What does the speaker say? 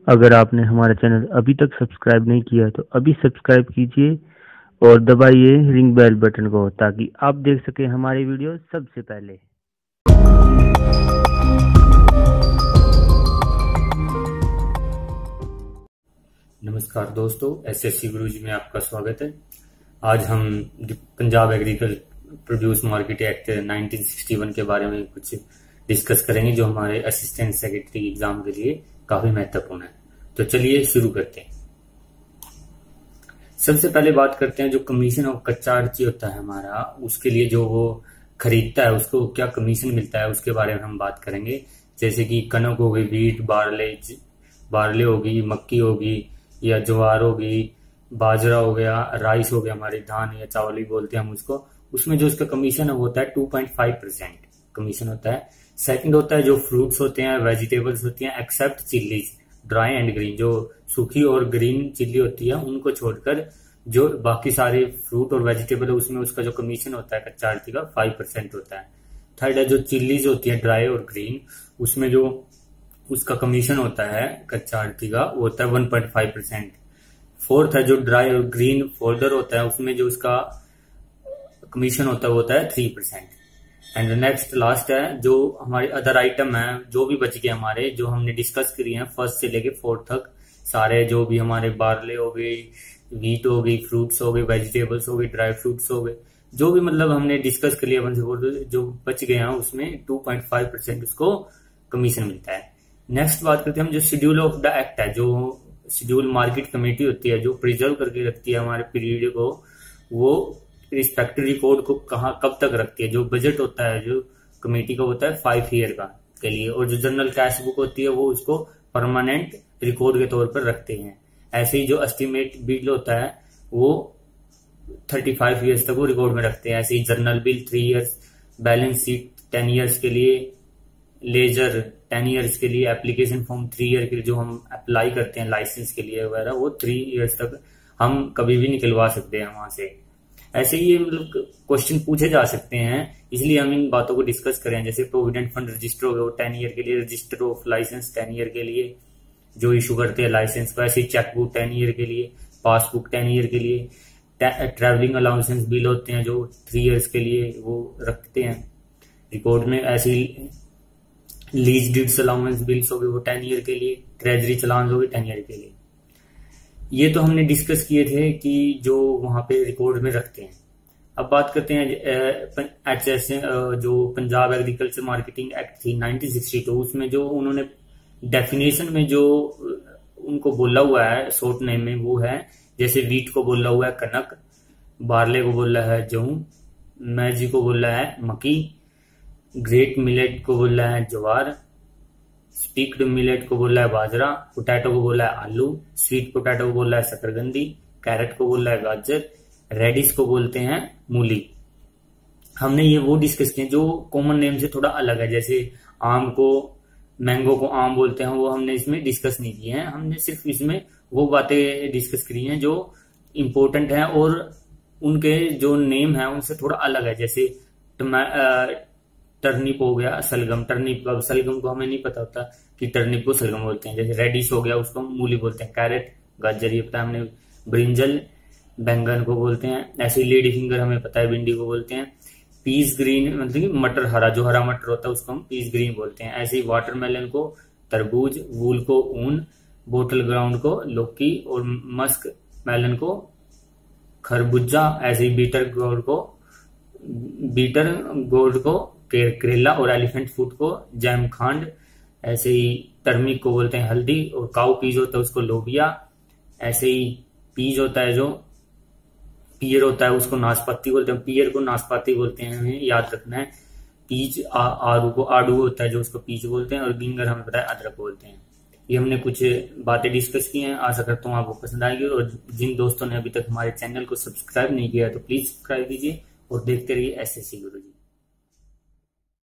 अगर आपने हमारा चैनल अभी तक सब्सक्राइब नहीं किया है तो अभी सब्सक्राइब कीजिए और दबाइए रिंग बेल बटन को ताकि आप देख सकें हमारी वीडियो सबसे पहले। नमस्कार दोस्तों, एसएससी गुरुजी में आपका स्वागत है। आज हम Punjab agriculture produce market act 1961 के बारे में कुछ डिस्कस करेंगे, जो हमारे असिस्टेंट सेक्रेटरी एग्जाम के लिए काफी महत्वपूर्ण है। तो चलिए शुरू करते हैं। सबसे पहले बात करते हैं जो कमीशन ऑफ कच्चा अर्ची होता है हमारा, उसके लिए जो वो खरीदता है उसको क्या कमीशन मिलता है उसके बारे में हम बात करेंगे। जैसे कि कनक हो गई, वीट, बारले होगी, मक्की होगी या ज्वार होगी, बाजरा हो गया, राइस हो गया, हमारे धान या चावल भी बोलते हैं हम उसको। उसमें जो उसका कमीशन होता है 2.5% कमीशन होता है। सेकंड होता है जो फ्रूट्स होते हैं, वेजिटेबल्स होती हैं, except chillies dry and green, जो सूखी और ग्रीन चिल्ली होती है उनको छोड़कर जो बाकी सारे फ्रूट और वेजिटेबल है उसमें उसका जो कमीशन होता है कच्चा आड़ती का 5% होता है। थर्ड है जो चिल्लीज होती है ड्राई और ग्रीन, उसमें जो उसका कमीशन होता है कच्चा आड़ती का वो होता है 1.5%। फोर्थ है जो ड्राई और ग्रीन फोल्डर होता है, उसमें जो उसका कमीशन होता है वो होता है 3%। एंड नेक्स्ट लास्ट है जो हमारे अदर आइटम है, जो भी बच गए हमारे, जो हमने डिस्कस करी है फर्स्ट से लेके फोर्थ तक, सारे जो भी हमारे बार्ले हो गई, वीट हो गई, फ्रूट्स हो गए, वेजिटेबल्स हो गई, ड्राई फ्रूट्स हो गए, जो भी मतलब हमने डिस्कस कर लिया 1 से 4 जो बच गए हैं उसमें 2.5% उसको कमीशन मिलता है। नेक्स्ट बात करते हैं हम जो शेड्यूल ऑफ द एक्ट है, जो शेड्यूल मार्केट कमेटी होती है जो प्रिजर्व करके रखती है हमारे पीरियड को, वो रिस्पेक्टिव रिकॉर्ड को कहाँ कब तक रखती है। जो बजट होता है जो कमेटी का होता है 5 ईयर का के लिए, और जो जनरल कैश बुक होती है वो उसको परमानेंट रिकॉर्ड के तौर पर रखते हैं। ऐसे ही जो एस्टिमेट बिल होता है वो 35 ईयर्स तक वो रिकॉर्ड में रखते हैं। ऐसे ही journal bill 3 years, balance sheet 10 years के लिए, लेजर 10 ईयर्स के लिए, एप्लीकेशन फॉर्म 3 ईयर के लिए जो हम अप्लाई करते हैं लाइसेंस के लिए वगैरह, वो 3 ईयर्स तक हम कभी भी निकलवा सकते हैं वहां से। ऐसे ही मतलब क्वेश्चन पूछे जा सकते हैं, इसलिए हम इन बातों को डिस्कस करें। जैसे प्रोविडेंट फंड रजिस्टर हो गया वो 10 ईयर के लिए, रजिस्टर ऑफ लाइसेंस 10 ईयर के लिए जो इशू करते हैं लाइसेंस को, ऐसे ही चेकबुक 10 ईयर के लिए, पासबुक 10 ईयर के लिए, ट्रैवलिंग अलाउंसेंस बिल होते हैं जो 3 ईयर्स के लिए वो रखते हैं रिकॉर्ड में। ऐसे ही लीज डीड्स अलाउंस बिल्स हो गए वो 10 ईयर के लिए, ट्रेजरी चलान हो गए 10 ईयर के लिए। ये तो हमने डिस्कस किए थे कि जो वहां पे रिकॉर्ड में रखते हैं। अब बात करते हैं जो पंजाब एग्रीकल्चर मार्केटिंग एक्ट थी 1962, उसमें जो उन्होंने डेफिनेशन में जो उनको बोला हुआ है शॉर्ट नेम में वो है, जैसे वीट को बोला हुआ है कनक, बार्ले को बोला है गेहूं, मैजी को बोला है मक्की, ग्रेट मिलेट को बोला है ज्वार, स्टिक्ड मिलेट को बोला है बाजरा, पोटैटो को बोला है आलू, स्वीट पोटैटो को बोला है शकरकंदी, कैरेट को बोला है गाजर, रेडिश को बोलते हैं मूली। हमने ये वो डिस्कस किए जो कॉमन नेम से थोड़ा अलग है, जैसे आम को मैंगो को आम बोलते हैं, वो हमने इसमें डिस्कस नहीं किए हैं। हमने सिर्फ इसमें वो बातें डिस्कस करी हैं जो इम्पोर्टेंट हैं और उनके जो नेम है उनसे थोड़ा अलग है। जैसे टर्निप हो गया, सलगम, सलगम को हमें नहीं पता होता कि टर्निप को सलगम बोलते हैं। जैसे रेडिश हो गया उसको मूली बोलते हैं, कैरेट गाजर ये पता है हमने, ब्रिंजल बैंगन को बोलते हैं। ऐसे ही लेडी फिंगर हमें पता है भिंडी को बोलते हैं। पीस ग्रीन मतलब कि मटर हरा, जो हरा मटर होता है उसको हम पीस ग्रीन बोलते हैं। ऐसे ही वाटरमेलन को तरबूज, वूल को ऊन, बोटल ग्राउंड को लौकी और मस्क मेलन को खरबूजा। ऐसे ही बीटर गोल्ड को करेला और एलिफेंट फूड को जैम खांड। ऐसे ही टर्मिक को बोलते हैं हल्दी, और काउ पीज होता है उसको लोबिया। ऐसे ही पीज होता है जो पियर होता है उसको नाशपाती बोलते हैं, पियर को नाशपाती बोलते हैं, हमें याद रखना है। पीज आड़ू को आड़ू होता है जो उसको पीज बोलते हैं, और गिंगर हमें पता है अदरक बोलते हैं। ये हमने कुछ बातें डिस्कस की हैं, आशा करता हूँ आपको पसंद आएगी। और जिन दोस्तों ने अभी तक हमारे चैनल को सब्सक्राइब नहीं किया है तो प्लीज सब्सक्राइब कीजिए और देखते रहिए एसएससी गुरुजी।